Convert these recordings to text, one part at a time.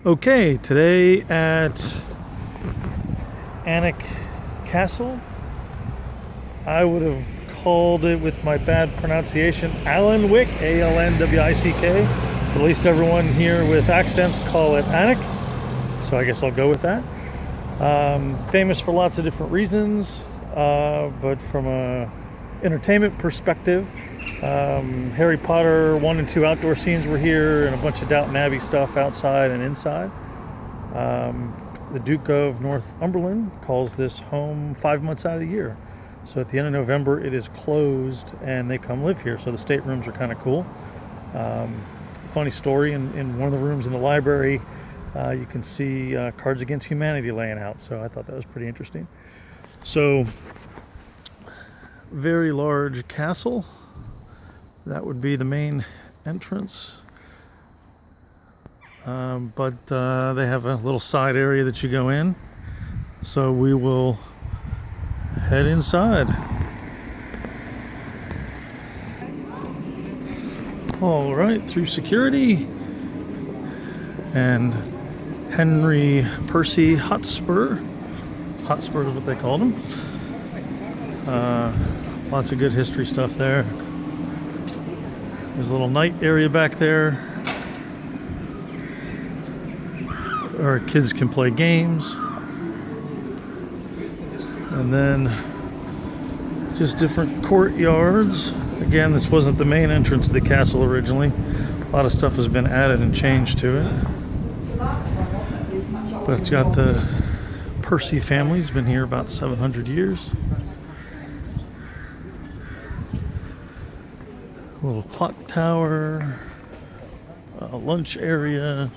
Okay, today at Alnwick Castle, I would have called it, with my bad pronunciation, Alnwick, A-L-N-W-I-C-K. At least everyone here with accents call it Alnwick, so I guess I'll go with that. Famous for lots of different reasons, but from a entertainment perspective, Harry Potter 1 and 2 outdoor scenes were here, and a bunch of Downton Abbey stuff outside and inside. The Duke of Northumberland calls this home 5 months out of the year. So at the end of November, it is closed and they come live here. So the staterooms are kind of cool. Funny story, in one of the rooms in the library, you can see Cards Against Humanity laying out. So I thought that was pretty interesting. So, very large castle. That would be the main entrance. But they have a little side area that you go in. So we will head inside. All right, through security. And Henry Percy Hotspur. Hotspur is what they called him. Lots of good history stuff there. There's a little night area back there where kids can play games. And then just different courtyards. Again, this wasn't the main entrance to the castle originally. A lot of stuff has been added and changed to it. But it's got the Percy family's been here about 700 years. A little clock tower, a lunch area.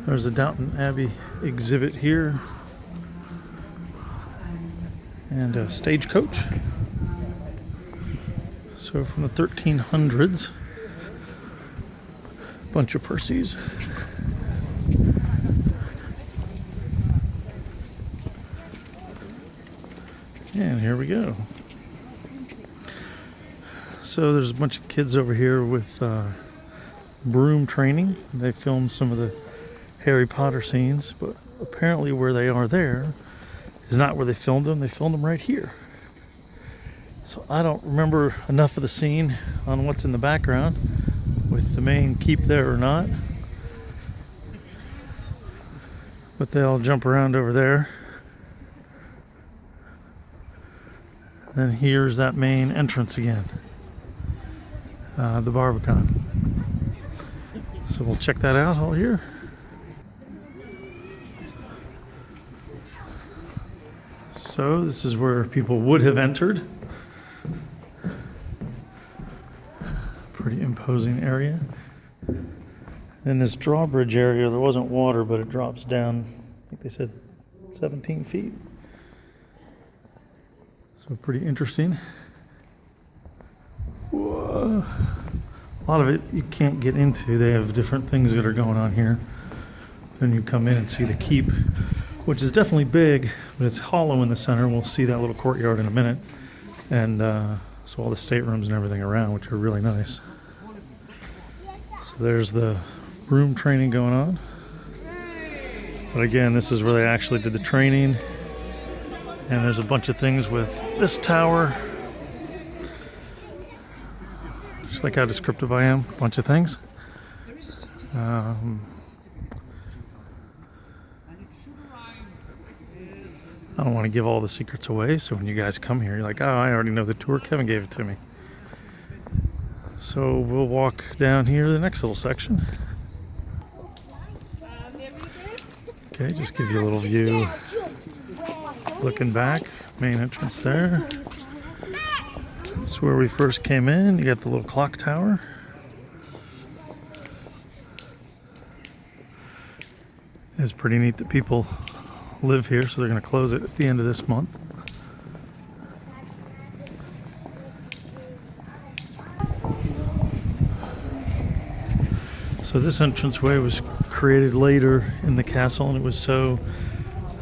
There's a Downton Abbey exhibit here, and a stagecoach. So from the 1300s, bunch of Percys. And here we go. So there's a bunch of kids over here with broom training. They filmed some of the Harry Potter scenes, but apparently where they are there is not where they filmed them. They filmed them right here. So I don't remember enough of the scene on what's in the background with the main keep there or not. But they all jump around over there. Then here's that main entrance again, the Barbican. So we'll check that out all here. So this is where people would have entered. Pretty imposing area. In this drawbridge area, there wasn't water, but it drops down, I think they said 17 feet. So pretty interesting. Whoa. A lot of it you can't get into. They have different things that are going on here. Then you come in and see the keep, which is definitely big, but it's hollow in the center. We'll see that little courtyard in a minute. And so all the staterooms and everything around, which are really nice. So there's the broom training going on. But again, this is where they actually did the training. And there's a bunch of things with this tower. Just like how descriptive I am, a bunch of things. I don't want to give all the secrets away, so when you guys come here, you're like, oh, I already know the tour. Kevin gave it to me. So we'll walk down here to the next little section. Okay, just give you a little view. Looking back, main entrance there. That's where we first came in. You got the little clock tower. It's pretty neat that people live here, so they're going to close it at the end of this month. So this entranceway was created later in the castle, and it was so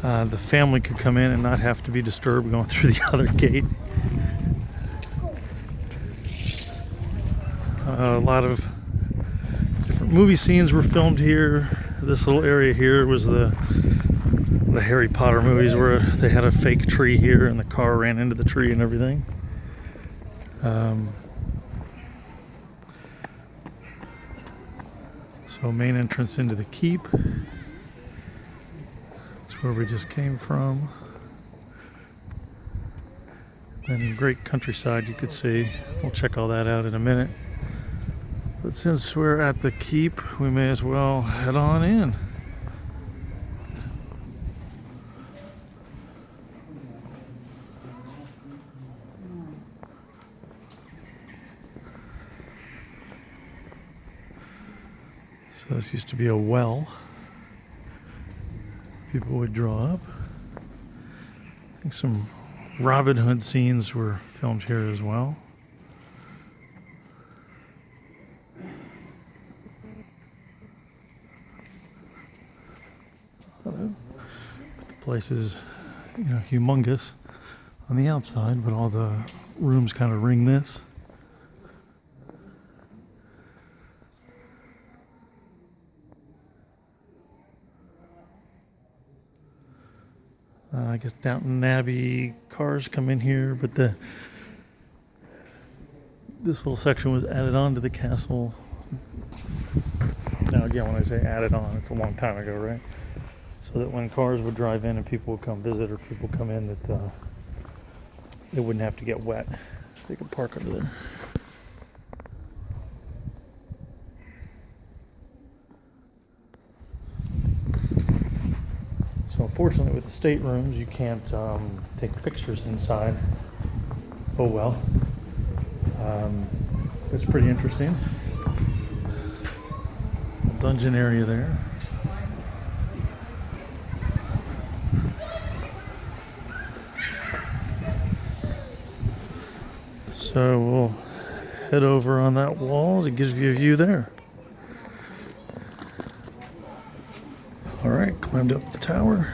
the family could come in and not have to be disturbed going through the other gate. A lot of Different movie scenes were filmed here. This little area here was the Harry Potter movies where they had a fake tree here and the car ran into the tree and everything. So main entrance into the keep. That's where we just came from. And great countryside you could see. We'll check all that out in a minute. But since we're at the keep, we may as well head on in. So this used to be a well. People would draw up. I think some Robin Hood scenes were filmed here as well. The place is, humongous on the outside, but all the rooms kind of ring this. I guess Downton Abbey cars come in here, but this little section was added on to the castle. Now again, when I say added on, it's a long time ago, right? So that when cars would drive in and people would come visit or people come in, that they wouldn't have to get wet. They could park under there. So unfortunately with the staterooms you can't take pictures inside. Oh well. It's pretty interesting. Dungeon area there. So we'll head over on that wall to give you a view there. All right, climbed up the tower.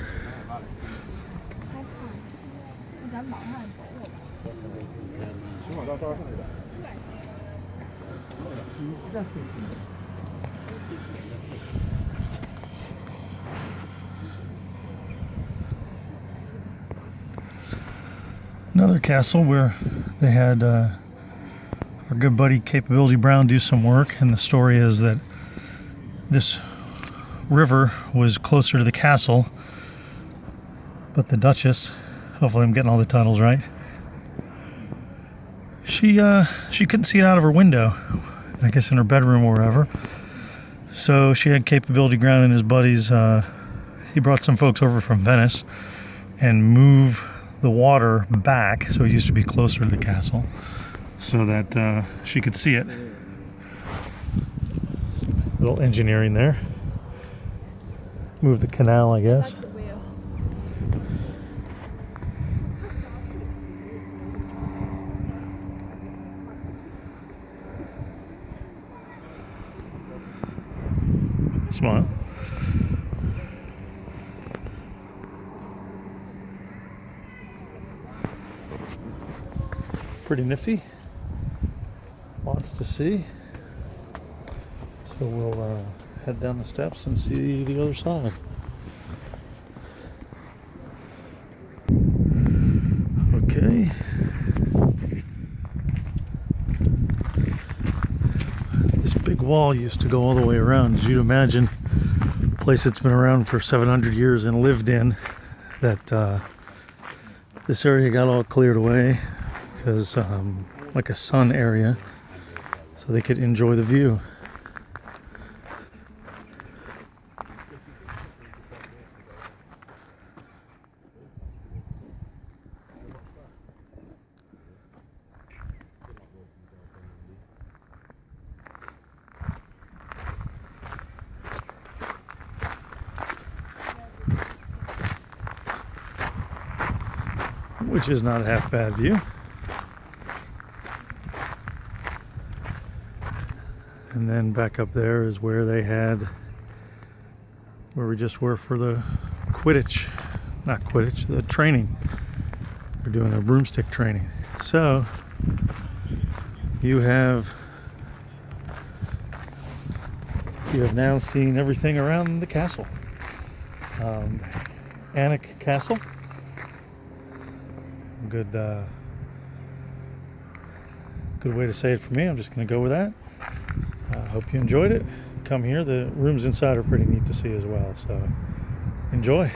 Another castle where they had our good buddy Capability Brown do some work, and the story is that this river was closer to the castle, but the Duchess, hopefully I'm getting all the titles right, she couldn't see it out of her window, I guess in her bedroom or wherever. So she had Capability Brown and his buddies, he brought some folks over from Venice and moved the water back so it used to be closer to the castle so that she could see it. A little engineering there. Move the canal, I guess. Smile. Pretty nifty. Lots to see. So we'll head down the steps and see the other side. Okay. This big wall used to go all the way around. As you'd imagine, a place that's been around for 700 years and lived in, that this area got all cleared away because like a sun area, so they could enjoy the view. Which is not a half bad view. And then back up there is where they had, where we just were for the the training. They're doing their broomstick training. So you have you have now seen everything around the castle. Alnwick Castle. Good, good way to say it for me. I'm just going to go with that. Hope you enjoyed it. Come here. The rooms inside are pretty neat to see as well. So enjoy.